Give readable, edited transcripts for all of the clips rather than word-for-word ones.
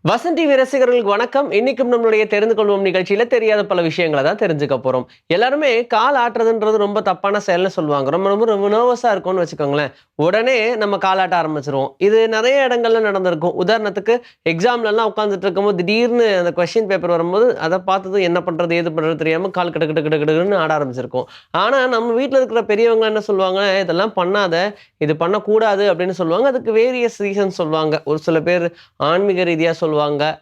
Vasanth TV ரசிகர்களுக்கு வணக்கம். இன்னைக்கும் நம்மளுடைய தெரிந்து கொள்வோம் நிகழ்ச்சியில தெரியாத பல விஷயங்களை தான் தெரிஞ்சுக்க போறோம். எல்லாருமே கால் ஆட்டுறதுன்றது ரொம்ப தப்பான செயல்னு சொல்லுவாங்க. ரொம்ப ரொம்ப ரொம்ப நர்வஸா இருக்கும்னு வச்சுக்கோங்களேன். உடனே நம்ம காலாட்ட ஆரம்பிச்சிருவோம். இது நிறைய இடங்கள்ல நடந்திருக்கும். உதாரணத்துக்கு எக்ஸாம்லலாம் உட்காந்துட்டு இருக்கும்போது திடீர்னு அந்த கொஸ்டின் பேப்பர் வரும்போது அதை பார்த்ததும் என்ன பண்றது ஏது பண்றது தெரியாம கால் கிட்ட கிட்ட கிட்ட கிட்டன்னு ஆட ஆரம்பிச்சிருக்கும். ஆனா நம்ம வீட்டில் இருக்கிற பெரியவங்க என்ன சொல்லுவாங்க, இதெல்லாம் பண்ணாத, இது பண்ணக்கூடாது அப்படின்னு சொல்லுவாங்க. அதுக்கு வேரியஸ் ரீசன் சொல்லுவாங்க. ஒரு சில பேர் ஆன்மீக ரீதியா சொல்லுவாங்க.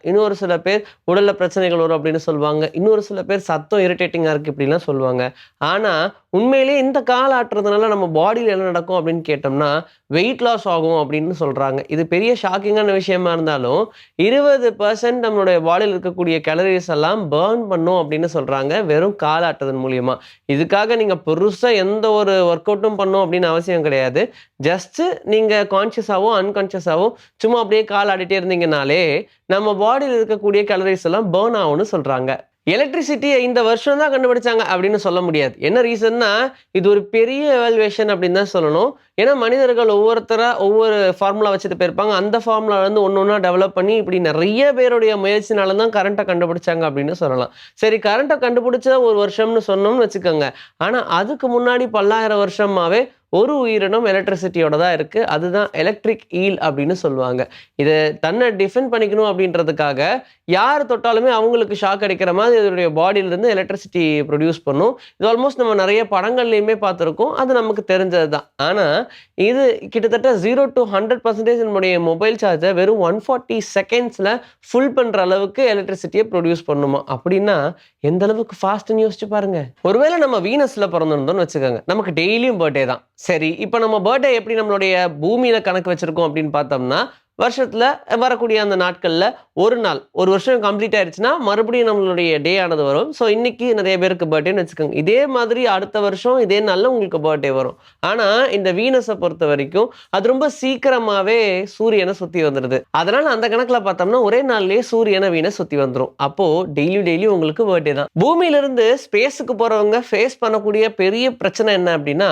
இன்னொரு சில பேர் உடல்ல பிரச்சனைகள் வரும் அப்படின்னு சொல்லுவாங்க. இன்னொரு சில பேர் சத்தம் இரிட்டேட்டிங்கா இருக்கு இப்படிலாம் சொல்லுவாங்க. ஆனா, உண்மையிலேயே இந்த கால் ஆட்டுறதுனால நம்ம பாடியில என்ன நடக்கும் அப்படின்னு கேட்டோம்னா, வெயிட் லாஸ் ஆகும் அப்படின்னு சொல்றாங்க. இது பெரிய ஷாக்கிங்கான விஷயமா இருந்தாலும், 20% நம்மளுடைய பாடியில இருக்கக்கூடிய கேலரீஸ் எல்லாம் பர்ன் பண்ணும் அப்படின்னு சொல்றாங்க. வெறும் கால் ஆட்டுறதன் மூலியமா. இதுக்காக நீங்க பெருசா எந்த ஒரு ஒர்க் அவுட்டும் பண்ணணும் அப்படின்னு அவசியம் கிடையாது. ஜஸ்ட் நீங்க கான்ஷியஸாவோ, அன்கான்ஷியஸாவோ சும்மா அப்படியே கால் ஆடிட்டே இருந்தீங்கனாலே, நம்ம பாடியில இருக்கக்கூடிய கேலரீஸ் எல்லாம் பர்ன் ஆகும்னு சொல்றாங்க. எலக்ட்ரிசிட்டிய இந்த வருஷம் தான் கண்டுபிடிச்சாங்க அப்படின்னு சொல்ல முடியாது. என்ன ரீசன்னா, இது ஒரு பெரிய எவால்யூவேஷன் அப்படின்னு தான் சொல்லணும். ஏன்னா மனிதர்கள் ஒவ்வொருத்தரா ஒவ்வொரு ஃபார்முலா வச்சுட்டு போயிருப்பாங்க. அந்த ஃபார்முலாலருந்து ஒண்ணு ஒண்ணா டெவலப் பண்ணி இப்படி நெறைய பேருடைய முயற்சினால தான் கரண்ட்ட கண்டுபிடிச்சாங்க அப்படின்னு சொல்லலாம். சரி, கரண்ட்ட கண்டுபிடிச்சா 1 வருஷம்னு சொன்னோம்னு வச்சுக்கோங்க. ஆனா அதுக்கு முன்னாடி பல்லாயிரம் வருஷமாவே ஒரு உயிரினம் எலக்ட்ரிசிட்டியோட தான் இருக்கு. அதுதான் எலக்ட்ரிக் ஈல் அப்படின்னு சொல்லுவாங்க. இத தன்னை டிஃபெண்ட் பண்ணிக்கணும் அப்படின்றதுக்காக, யார் தொட்டாலுமே அவங்களுக்கு ஷாக் அடிக்கிற மாதிரி இதனுடைய பாடியிலிருந்து எலக்ட்ரிசிட்டி ப்ரொடியூஸ் பண்ணும். இது ஆல்மோஸ்ட் நம்ம நெறைய படங்கள்லயுமே பார்த்திருக்கோம். அது நமக்கு தெரிஞ்சது தான். ஆனா, இது கிட்டத்தட்ட 0 to 100% நம்முடைய மொபைல் சார்ஜ வெறும் 140 செகண்ட்ஸ்ல ஃபுல் பண்ற அளவுக்கு எலக்ட்ரிசிட்டிய ப்ரொடியூஸ் பண்ணுமாம். அப்படின்னா, எந்த அளவுக்கு ஃபாஸ்ட்ன்னு யோசிச்சு பாருங்க. ஒருவேளை நம்ம வீனஸ்ல பொறந்திருந்தோம்னு வச்சுக்கோங்க. நமக்கு டெய்லியும் பர்த்டே தான். சரி, இப்ப நம்ம பர்த்டே எப்படி நம்மளுடைய பூமியில கணக்கு வச்சிருக்கோம் அப்படின்னு பார்த்தோம்னா, வருஷத்துல வரக்கூடிய அந்த நாட்கள்ல ஒரு நாள், ஒரு வருஷம் கம்ப்ளீட் ஆயிருச்சுன்னா, மறுபடியும் நம்மளுடைய டே ஆனது வரும். ஸோ இன்னைக்கு நெறைய பேருக்கு பர்த்டேன்னு வச்சுக்கோங்க. இதே மாதிரி அடுத்த வருஷம் இதே நாள்ல உங்களுக்கு பர்த்டே வரும். ஆனா, இந்த வீனஸ பொறுத்தவரைக்கும், அது ரொம்ப சீக்கிரமாவே சூரியன சுத்தி வந்துருது. அதனால அந்த கணக்குல பார்த்தோம்னா, ஒரே நாள்லயே சூரியன, வீனஸ் சுத்தி வந்துரும். அப்போ டெய்லியும் உங்களுக்கு பர்த்டே தான். பூமியிலிருந்து ஸ்பேஸ்க்கு போறவங்க ஃபேஸ் பண்ணக்கூடிய பெரிய பிரச்சனை என்ன அப்படின்னா,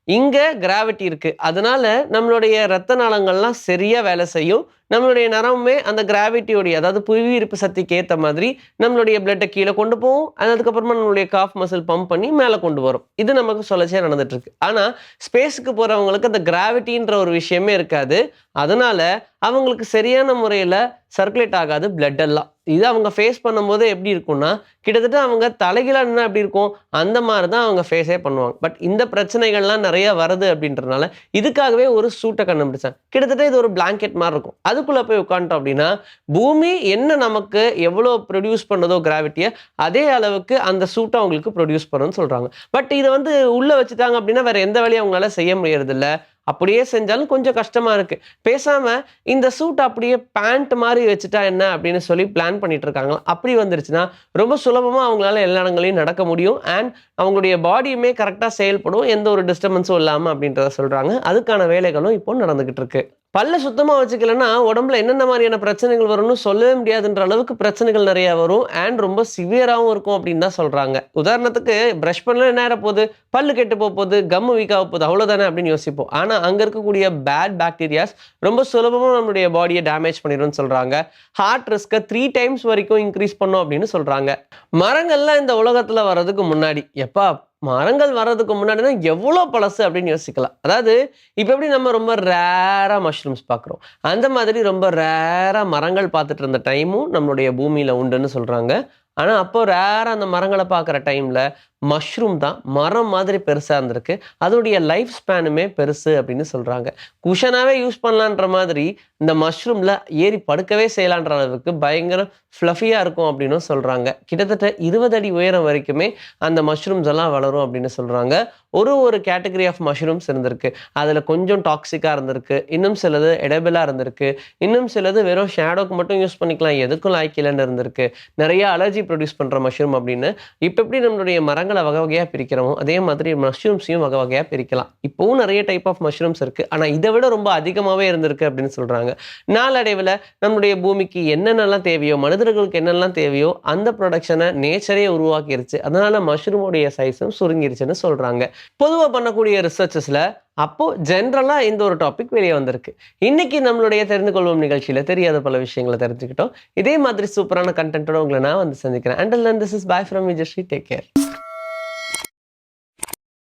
இங்க கிராவிட்டி இருக்கு. அதனால நம்மளுடைய ரத்த நாளங்கள்லாம் சரியா வேலை செய்யும். நம்மளுடைய நரம்புமே அந்த கிராவிட்டியோடைய அதாவது புவியீர்ப்பு சக்திக்கு ஏத்த மாதிரி நம்மளுடைய பிளட்ட கீழ கொண்டு போகும். அதுக்கப்புறமா நம்மளுடைய காஃப் மசில் பம்ப் பண்ணி மேல கொண்டு வரும். இது நமக்கு சுழற்சியா நடந்துட்டு இருக்கு. ஆனா ஸ்பேஸ்க்கு போறவங்களுக்கு அந்த கிராவிட்டின்ற ஒரு விஷயமே இருக்காது. அதனால அவங்களுக்கு சரியான முறையில சர்க்குலேட் ஆகாது பிளட் எல்லாம். இது அவங்க ஃபேஸ் பண்ணும்போது எப்படி இருக்கும்னா, கிட்டத்தட்ட அவங்க தலைகீழா நின்னா எப்படி இருக்கும்? அந்த மாரி தான் அவங்க ஃபேஸே பண்ணுவாங்க. பட் இந்த பிரச்சனைகள்லாம் நெறைய வருது அப்படின்றனால, இதுக்காகவே ஒரு சூட்ட கண்டுபிடிச்சாங்க. கிட்டத்தட்ட இது ஒரு பிளாங்கெட் மாரி இருக்கும். அதுக்குள்ள போய் உட்கார்ந்துட்டோம் அப்படின்னா, பூமி என்ன நமக்கு எவ்வளோ ப்ரொடியூஸ் பண்ணுதோ கிராவிட்டிய, அதே அளவுக்கு அந்த சூட்ட அவங்களுக்கு ப்ரொடியூஸ் பண்ணும்னு சொல்றாங்க. பட் இத வந்து உள்ள வச்சுட்டாங்க அப்படின்னா, வேற எந்த வேலையும் அவங்களால செய்ய முடியறதில்ல. அப்படியே செஞ்சாலும் கொஞ்சம் கஷ்டமா இருக்கு. பேசாம இந்த சூட் அப்படியே பேண்ட் மாரி வச்சுட்டா என்ன அப்படின்னு சொல்லி பிளான் பண்ணிட்டு இருக்காங்களாம். அப்படி வந்துருச்சுன்னா, ரொம்ப சுலபமா அவங்களால எல்லா இடங்கள்லயும் நடக்க முடியும். அண்ட் அவங்களுடைய பாடியுமே கரெக்ட்டா செயல்படும். எந்த ஒரு டிஸ்டர்பன்ஸும் இல்லாம அப்படின்றத சொல்றாங்க. அதுக்கான வேலைகளும் இப்போ நடந்துகிட்டு இருக்கு. பல்ல சுத்தமா வச்சுக்கலன்னா, உடம்புல என்னென்ன மாரியான பிரச்சனைகள் வரும்னு சொல்லவே முடியாதுன்ற அளவுக்கு பிரச்சனைகள் நெறைய வரும். அண்ட் ரொம்ப சிவியராவும் இருக்கும் அப்படின்னு தான் சொல்றாங்க. உதாரணத்துக்கு பிரஷ் பண்ணா என்ன ஆயிற போது? பல்லு கெட்டு போது, கம்மு வீக் ஆக போகுது அவ்வளோதானே அப்படின்னு யோசிப்போம். ஆனா அங்க இருக்கக்கூடிய பேட் பாக்டீரியாஸ் ரொம்ப சுலபமா நம்மளுடைய பாடிய டேமேஜ் பண்ணிரும்னு சொல்றாங்க. ஹார்ட் ரிஸ்க்க 3 டைம்ஸ் வரைக்கும் இன்கிரீஸ் பண்ணும் அப்படின்னு சொல்றாங்க. மரங்கள்லாம் இந்த உலகத்துல வர்றதுக்கு முன்னாடி, எப்பா மரங்கள் வர்றதுக்கு முன்னாடினா எவ்வளோ பழசு அப்படின்னு யோசிக்கலாம். அதாவது இப்ப எப்படி நம்ம ரொம்ப ரேரா மஷ்ரூம்ஸ் பார்க்குறோம். அந்த மாதிரி ரொம்ப ரேரா மரங்கள் பார்த்துட்டு இருந்த டைமும் நம்மளுடைய பூமியில உண்டுன்னு சொல்றாங்க. ஆனா அப்போ ரேரா அந்த மரங்கள பார்க்குற டைம்ல மஷ்ரூம் தான் மரம் மாதிரி பெருசா இருந்திருக்கு. அதோடைய லைஃப் ஸ்பேனுமே பெருசு அப்படின்னு சொல்றாங்க. குஷனாவே யூஸ் பண்ணலான்ற மாதிரி இந்த மஷ்ரூம்ல ஏறி படுக்கவே செய்யலான்ற அளவுக்கு பயங்கர ஃப்ளஃபியா இருக்கும் அப்படின்னும் சொல்றாங்க. கிட்டத்தட்ட 20 அடி உயரம் வரைக்குமே அந்த மஷ்ரூம்ஸ் எல்லாம் வளரும் அப்படின்னு சொல்றாங்க. ஒரு கேட்டகரி ஆஃப் மஷ்ரூம்ஸ் இருந்திருக்கு. அதுல கொஞ்சம் டாக்ஸிக்கா இருந்திருக்கு. இன்னும் சிலது எடிபிளா இருந்திருக்கு. இன்னும் சிலது வெறும் ஷேடோக்கு மட்டும் யூஸ் பண்ணிக்கலாம். எதுக்கும் லாய்க்கு இல்லன்னு இருந்திருக்கு. நெறைய அலர்ஜி ப்ரொடியூஸ் பண்ற மஷ்ரூம் அப்படின்னு. இப்ப எப்படி நம்மளுடைய மரங்கள் தாவரங்களை வகை வகையாக பிரிக்கிறோமோ அதே மாதிரி மஷ்ரூம்ஸையும் வகை வகையாக பிரிக்கலாம். இப்போவும் நிறைய டைப் ஆஃப் மஷ்ரூம்ஸ் இருக்குது, ஆனால் இதை விட ரொம்ப அதிகமாகவே இருந்திருக்கு அப்படின்னு சொல்கிறாங்க. நாளடைவில் நம்முடைய பூமிக்கு என்னென்னலாம் தேவையோ, மனிதர்களுக்கு என்னென்னலாம் தேவையோ அந்த ப்ரொடக்ஷனை நேச்சரே உருவாக்கிருச்சு. அதனால மஷ்ரூமுடைய சைஸும் சுருங்கிருச்சுன்னு சொல்கிறாங்க. பொதுவாக பண்ணக்கூடிய ரிசர்ச்சஸில் அப்போ ஜென்ரலா இந்த ஒரு டாபிக் வெளியே வந்திருக்கு. இன்னைக்கு நம்மளுடைய தெரிந்து கொள்வோம் நிகழ்ச்சியில தெரியாத பல விஷயங்களை தெரிஞ்சுக்கிட்டோம். இதே மாதிரி சூப்பரான கண்டென்ட்டோட உங்களை நான் வந்து சந்திக்கிறேன். Until then, this is bye from Vijayashree. Take care.